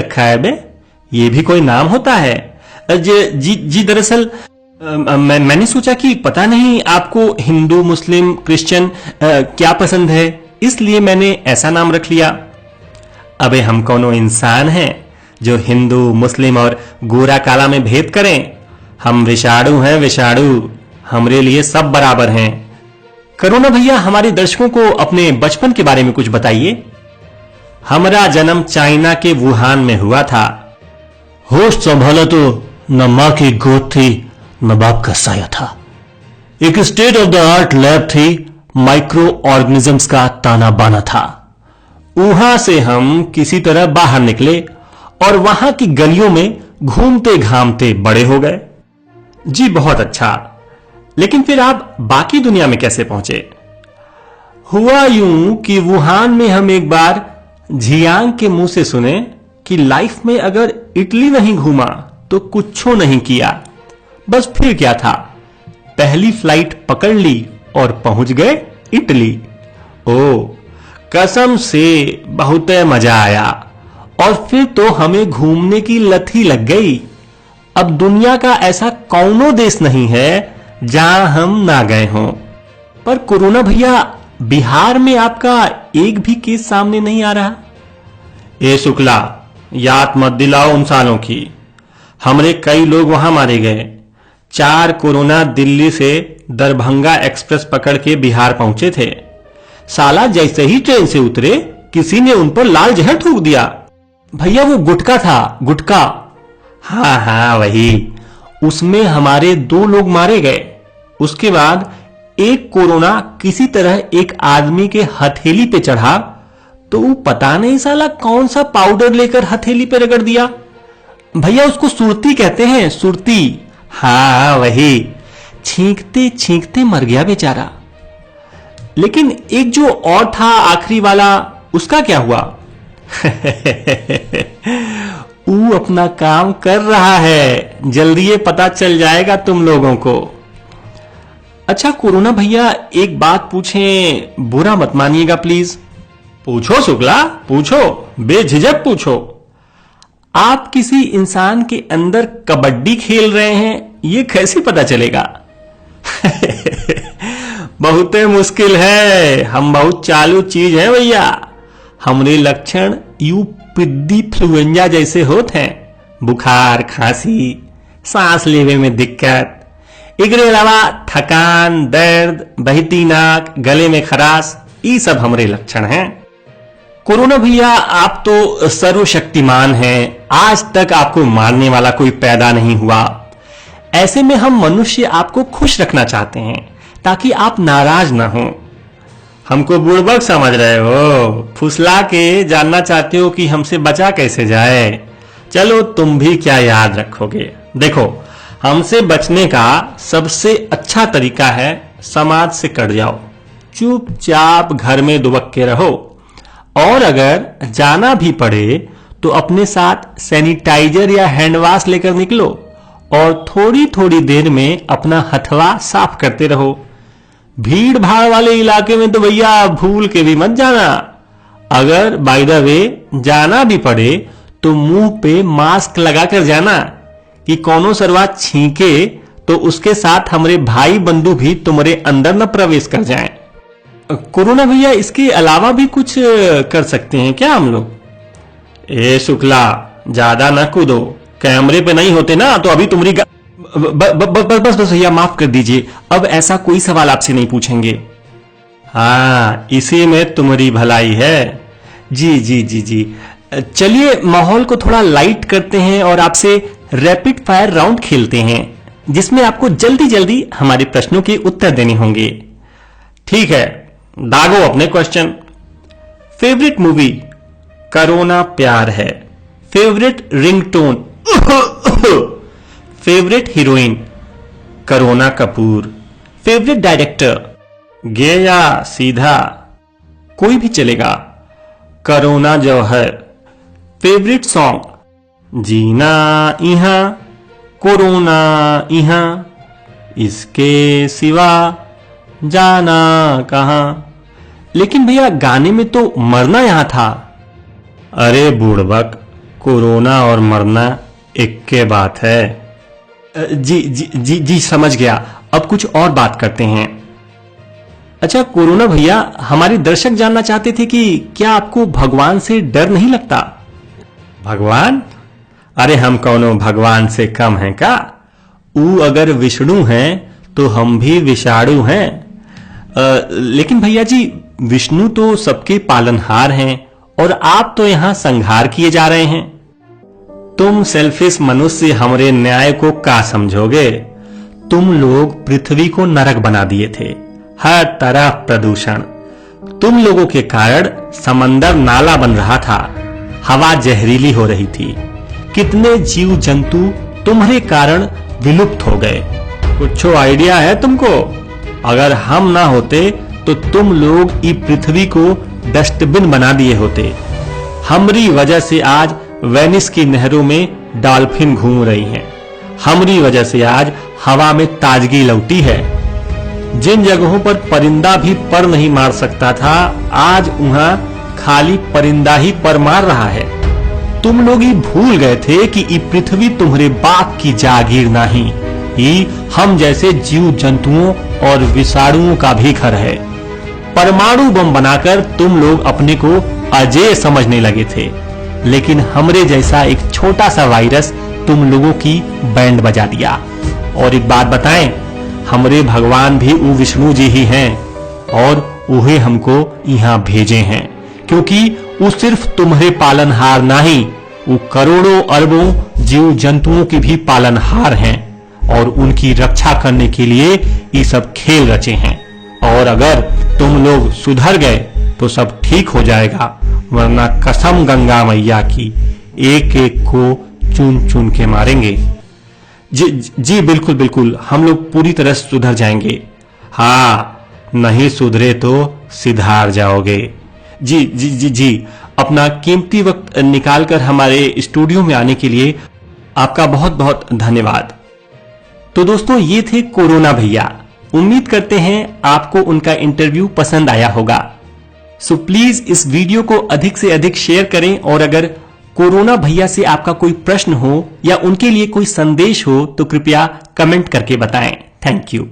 रखा है बे? ये भी कोई नाम होता है? जी दरअसल मैंने सोचा कि पता नहीं आपको हिंदू मुस्लिम क्रिश्चियन क्या पसंद है, इसलिए मैंने ऐसा नाम रख लिया। अबे हम कौनो इंसान हैं जो हिंदू मुस्लिम और गोरा काला में भेद करें? हम विषाणु हैं, विषाणु। हमरे लिए सब बराबर हैं। करुणा भैया, हमारे दर्शकों को अपने बचपन के बारे में कुछ बताइए। हमारा जन्म चाइना के वुहान में हुआ था। होश संभाला तो न मां की गोद थी न बाप का साया था। एक state of the art lab थी, माइक्रो ऑर्गेनिजम्स का ताना बाना था। वहां से हम किसी तरह बाहर निकले और वहां की गलियों में घूमते घामते बड़े हो गए। जी बहुत अच्छा, लेकिन फिर आप बाकी दुनिया में कैसे पहुंचे? हुआ यूं कि वुहान में हम एक बार झियांग के मुंह से सुने कि लाइफ में अगर इटली नहीं घूमा तो कुछो नहीं किया। बस फिर क्या था, पहली फ्लाइट पकड़ ली और पहुंच गए इटली। ओ कसम से बहुत मजा आया। और फिर तो हमें घूमने की लत ही लग गई। अब दुनिया का ऐसा कौनो देश नहीं है जहां हम ना गए हों। पर कोरोना भैया, बिहार में आपका एक भी केस सामने नहीं आ रहा। ए शुक्ला, याद मत दिलाओ उन सालों की। हमरे कई लोग वहां मारे गए। 4 कोरोना दिल्ली से दरभंगा एक्सप्रेस पकड़ के बिहार पहुंचे थे। साला जैसे ही ट्रेन से उतरे किसी ने उन पर लाल जहर थूक दिया। भैया वो गुटखा था, गुटखा। हाँ वही। उसमें हमारे 2 लोग मारे गए। उसके बाद एक कोरोना किसी तरह एक आदमी के हथेली पे चढ़ा तो वो पता नहीं साला कौन सा पाउडर लेकर हथेली पे रगड़ दिया। भैया उसको सुरती कहते हैं, सुरती। हाँ वही। छींकते छींकते मर गया बेचारा। लेकिन एक जो और था आखिरी वाला, उसका क्या हुआ? वो अपना काम कर रहा है, जल्दी ये पता चल जाएगा तुम लोगों को। अच्छा कोरोना भैया, एक बात पूछें, बुरा मत मानिएगा प्लीज। पूछो शुक्ला, पूछो, बेझिझक पूछो। आप किसी इंसान के अंदर कबड्डी खेल रहे हैं, ये कैसे पता चलेगा? बहुत मुश्किल है। हम बहुत चालू चीज है भैया। हमरे लक्षण यू पिद्दी फ्लुएंजा जैसे होते हैं, बुखार, खांसी, सांस लेवे में दिक्कत, एकरे अलावा थकान, दर्द, बहती नाक, गले में खराश, ये सब हमरे लक्षण हैं। कोरोना भैया, आप तो सर्वशक्तिमान हैं। आज तक आपको मारने वाला कोई पैदा नहीं हुआ। ऐसे में हम मनुष्य आपको खुश रखना चाहते हैं ताकि आप नाराज ना हो। हमको बुड़बक समझ रहे हो? फुसला के जानना चाहते हो कि हमसे बचा कैसे जाए? चलो तुम भी क्या याद रखोगे। देखो, हमसे बचने का सबसे अच्छा तरीका है समाज से कट जाओ, चुपचाप घर में दुबक के रहो। और अगर जाना भी पड़े तो अपने साथ सैनिटाइजर या हैंड वॉश लेकर निकलो और थोड़ी थोड़ी देर में अपना हथवा साफ करते रहो। भीड़ भाड़ वाले इलाके में तो भैया भूल के भी मत जाना। अगर बाय द वे जाना भी पड़े तो मुंह पे मास्क लगाकर जाना कि कौनो सरवा छींके तो उसके साथ हमारे भाई बंधु भी तुम्हारे अंदर न प्रवेश कर जाएं। कोरोना भैया, इसके अलावा भी कुछ कर सकते हैं क्या हम लोग? ए शुक्ला, ज्यादा ना कूदो। कैमरे पे नहीं होते ना तो अभी तुम्हारी बस भैया माफ कर दीजिए, अब ऐसा कोई सवाल आपसे नहीं पूछेंगे। हाँ, इसी में तुम्हारी भलाई है। जी जी जी जी। चलिए माहौल को थोड़ा लाइट करते हैं और आपसे रैपिड फायर राउंड खेलते हैं जिसमें आपको जल्दी जल्दी हमारे प्रश्नों के उत्तर देने होंगे। ठीक है, दागो अपने क्वेश्चन। Favourite movie? करोना प्यार है। Favourite ringtone? Favourite heroine? Karona Kapoor. Favourite director? Gay या सीधा? कोई भी चलेगा। करोना जौहर। Favourite song? जीना इहां, कोरोना इहां, इसके सिवा जाना कहां। लेकिन भैया गाने में तो मरना यहां था। अरे बुड़बक, कोरोना और मरना एक के बात है। जी जी जी जी समझ गया। अब कुछ और बात करते हैं। अच्छा कोरोना भैया, हमारे दर्शक जानना चाहते थे कि क्या आपको भगवान से डर नहीं लगता? भगवान? अरे हम कौनो भगवान से कम हैं का? ऊ अगर विष्णु हैं तो हम भी विषाणु हैं। लेकिन भैया जी, विष्णु तो सबके पालनहार हैं और आप तो यहां संहार किए जा रहे हैं। तुम सेल्फिश मनुष्य हमरे न्याय को का समझोगे? तुम लोग पृथ्वी को नरक बना दिए थे, हर तरफ प्रदूषण। तुम लोगों के कारण समंदर नाला बन रहा था, हवा जहरीली हो रही थी, कितने जीव जंतु तुम्हारे कारण विलुप्त हो गए। कुछ आइडिया है तुमको? अगर हम ना होते तो तुम लोग इस पृथ्वी को डस्टबिन बना दिए होते। हमारी वजह से आज वेनिस की नहरों में डॉल्फिन घूम रही हैं। हमारी वजह से आज हवा में ताजगी लौटी है। जिन जगहों पर परिंदा भी पर नहीं मार सकता था, आज वहां खाली परिंदा ही पर मार रहा है। तुम लोग ही भूल गए थे कि ये पृथ्वी तुम्हारे बाप की जागीर नहीं, ये हम जैसे जीव जंतुओं और विषाणुओं का भी घर है। परमाणु बम बनाकर तुम लोग अपने को अजय समझने लगे थे, लेकिन हमरे जैसा एक छोटा सा वायरस तुम लोगों की बैंड बजा दिया। और एक बात बताएं, हमरे भगवान भी वो विष्णु जी ही हैं और उहे हमको यहाँ भेजे हैं, क्योंकि वो सिर्फ तुम्हारे पालनहार नहीं, वो करोड़ों अरबों जीव जंतुओं के भी पालनहार हैं और उनकी रक्षा करने के लिए ये सब खेल रचे हैं। और अगर तुम लोग सुधर गए तो सब ठीक हो जाएगा, वरना कसम गंगा मैया की, एक एक को चुन चुन के मारेंगे। जी बिल्कुल बिल्कुल, हम लोग पूरी तरह सुधर जाएंगे। हाँ, नहीं सुधरे तो सिधार जाओगे। जी जी जी जी, अपना कीमती वक्त निकालकर हमारे स्टूडियो में आने के लिए आपका बहुत बहुत धन्यवाद। तो दोस्तों, ये थे कोरोना भैया। उम्मीद करते हैं आपको उनका इंटरव्यू पसंद आया होगा। सो प्लीज इस वीडियो को अधिक से अधिक शेयर करें, और अगर कोरोना भैया से आपका कोई प्रश्न हो या उनके लिए कोई संदेश हो तो कृपया कमेंट करके बताएं। Thank you.